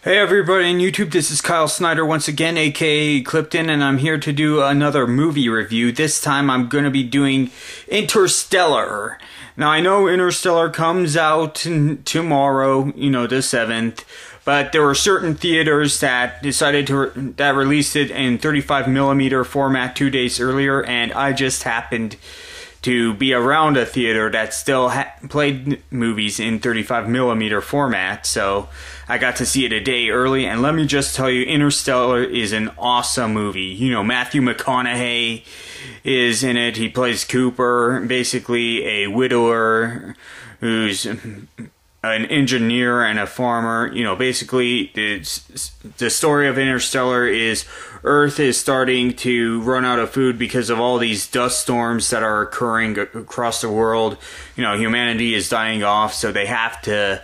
Hey everybody on YouTube, this is Kyle Snyder once again, aka Clipton, and I'm here to do another movie review. This time I'm going to be doing Interstellar. Now I know Interstellar comes out tomorrow, the 7th, but there were certain theaters that decided to released it in 35mm format 2 days earlier, and I just happened to be around a theater that still played movies in 35mm format, so I got to see it a day early, and let me just tell you, Interstellar is an awesome movie. Matthew McConaughey is in it. He plays Cooper, basically a widower who's an engineer and a farmer. Basically, the story of Interstellar is Earth is starting to run out of food because of all these dust storms that are occurring across the world. Humanity is dying off, so they have to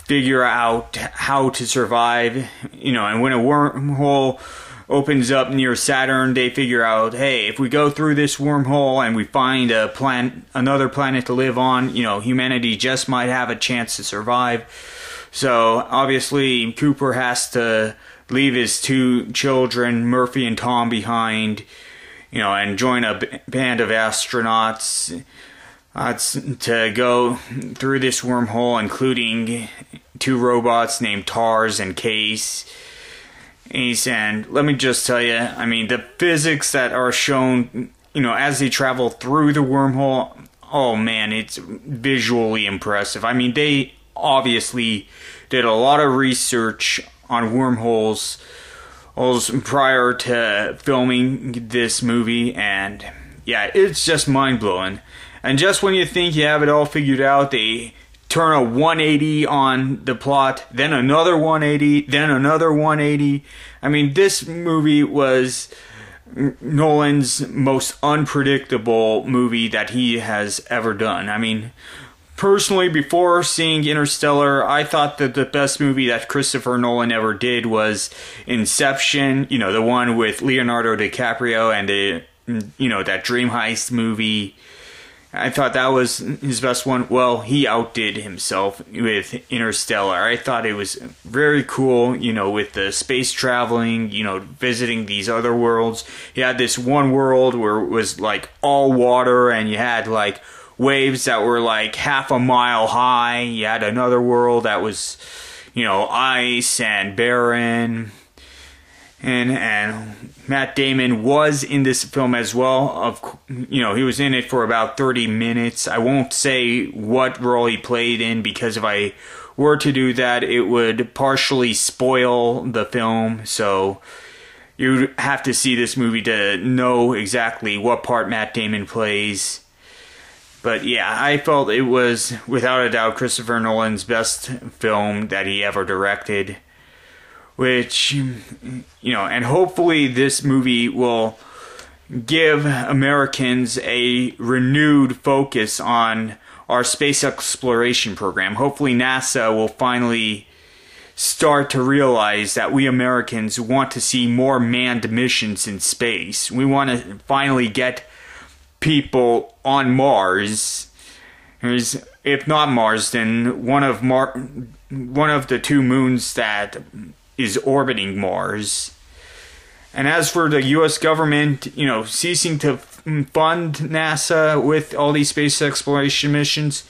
figure out how to survive. And when a wormhole opens up near Saturn, they figure out, hey, if we go through this wormhole and we find another planet to live on, humanity just might have a chance to survive. So obviously Cooper has to leave his two children, Murphy and Tom, behind, and join a band of astronauts to go through this wormhole, including two robots named Tars and Case. And let me just tell you, the physics that are shown, as they travel through the wormhole, oh man, it's visually impressive. They obviously did a lot of research on wormholes prior to filming this movie, and yeah, it's just mind-blowing. And just when you think you have it all figured out, they turn a 180 on the plot, then another 180, then another 180. This movie was Nolan's most unpredictable movie that he has ever done. Personally, before seeing Interstellar, I thought that the best movie that Christopher Nolan ever did was Inception, the one with Leonardo DiCaprio and that dream heist movie. I thought that was his best one. Well, he outdid himself with Interstellar. I thought it was very cool, with the space traveling, visiting these other worlds. You had this one world where it was like all water, and you had like waves that were like half a mile high. You had another world that was, ice and barren. And Matt Damon was in this film as well. He was in it for about 30 minutes. I won't say what role he played in, because if I were to do that, it would partially spoil the film. So you'd have to see this movie to know exactly what part Matt Damon plays. But yeah, I felt it was, without a doubt, Christopher Nolan's best film that he ever directed. Which, and hopefully this movie will give Americans a renewed focus on our space exploration program. Hopefully NASA will finally start to realize that we Americans want to see more manned missions in space. We want to finally get people on Mars. If not Mars, then one of the two moons that is orbiting Mars. And as for the U.S. government, ceasing to fund NASA with all these space exploration missions,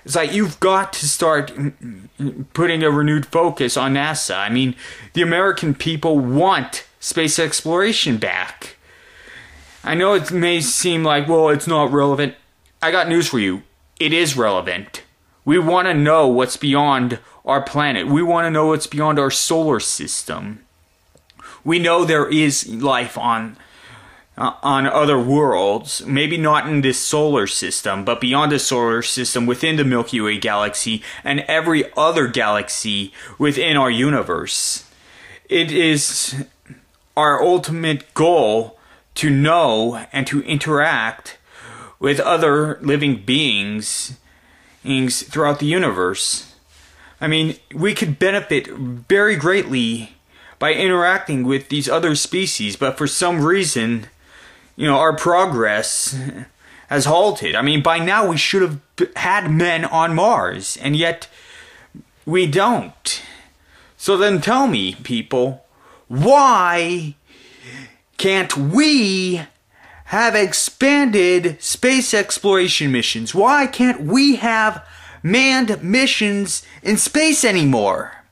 it's like you've got to start putting a renewed focus on NASA. The American people want space exploration back. I know it may seem like, well, it's not relevant. I got news for you. It is relevant. We want to know what's beyond our planet. We want to know what's beyond our solar system. We know there is life on other worlds, maybe not in this solar system, but beyond the solar system, within the Milky Way galaxy and every other galaxy within our universe. It is our ultimate goal to know and to interact with other living beings throughout the universe. We could benefit very greatly by interacting with these other species, but for some reason, our progress has halted. By now we should have had men on Mars, and yet we don't. So then tell me, people, why can't we have expanded space exploration missions? Why can't we have manned missions in space anymore?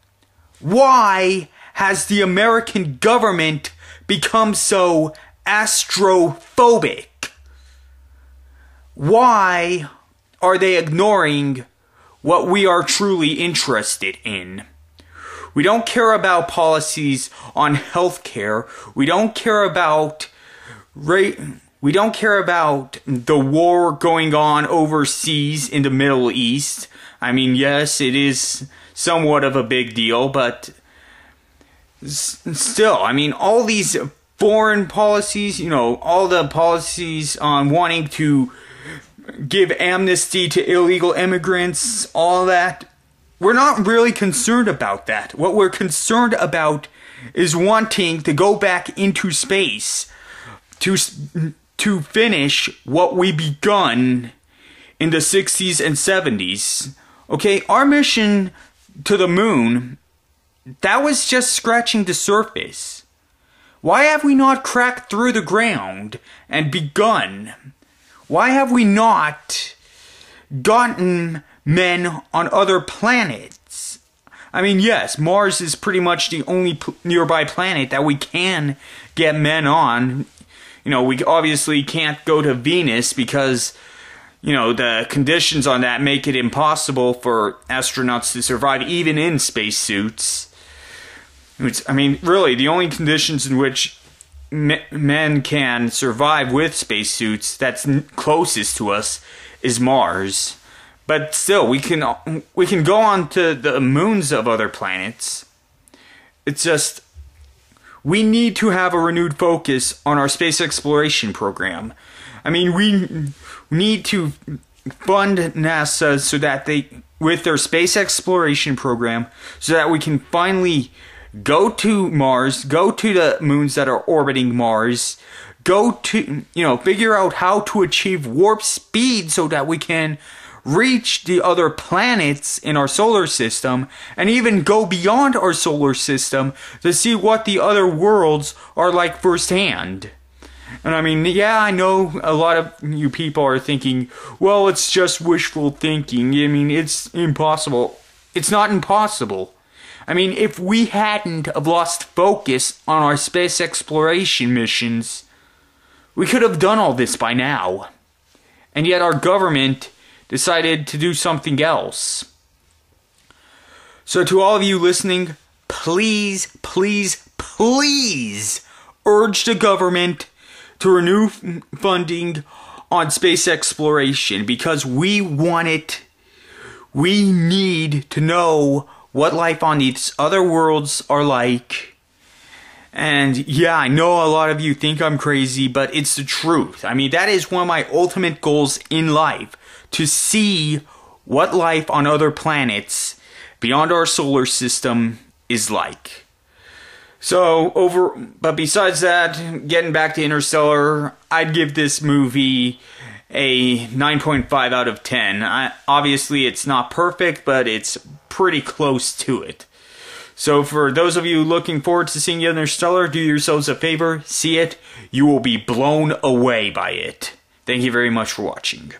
Why has the American government become so astrophobic? Why are they ignoring what we are truly interested in? We don't care about policies on healthcare. We don't care about we don't care about the war going on overseas in the Middle East. I mean, yes, it is somewhat of a big deal, but still, I mean, all these foreign policies, you know, all the policies on wanting to give amnesty to illegal immigrants, all that, we're not really concerned about that. What we're concerned about is wanting to go back into space to finish what we begun in the 60s and 70s. Okay, our mission to the moon, that was just scratching the surface. Why have we not cracked through the ground and begun? Why have we not gotten men on other planets? I mean, yes, Mars is pretty much the only nearby planet that we can get men on. You know, we obviously can't go to Venus because, you know, the conditions on that make it impossible for astronauts to survive even in spacesuits. I mean, really, the only conditions in which men can survive with spacesuits that's closest to us is Mars. But still, we can go on to the moons of other planets. It's just, we need to have a renewed focus on our space exploration program. I mean, we need to fund NASA so that with their space exploration program, so that we can finally go to Mars, go to the moons that are orbiting Mars, go to, you know, figure out how to achieve warp speed so that we can reach the other planets in our solar system, and even go beyond our solar system to see what the other worlds are like firsthand. And I mean, yeah, I know a lot of you people are thinking, well, it's just wishful thinking. I mean, it's impossible. It's not impossible. I mean, if we hadn't have lost focus on our space exploration missions, we could have done all this by now. And yet our government decided to do something else. So to all of you listening, please, please, please urge the government to renew funding on space exploration, because we want it. We need to know what life on these other worlds are like. And yeah, I know a lot of you think I'm crazy, but it's the truth. I mean, that is one of my ultimate goals in life, to see what life on other planets beyond our solar system is like. But besides that, getting back to Interstellar, I'd give this movie a 9.5 out of 10. Obviously, it's not perfect, but it's pretty close to it. So for those of you looking forward to seeing Interstellar, do yourselves a favor, see it. You will be blown away by it. Thank you very much for watching.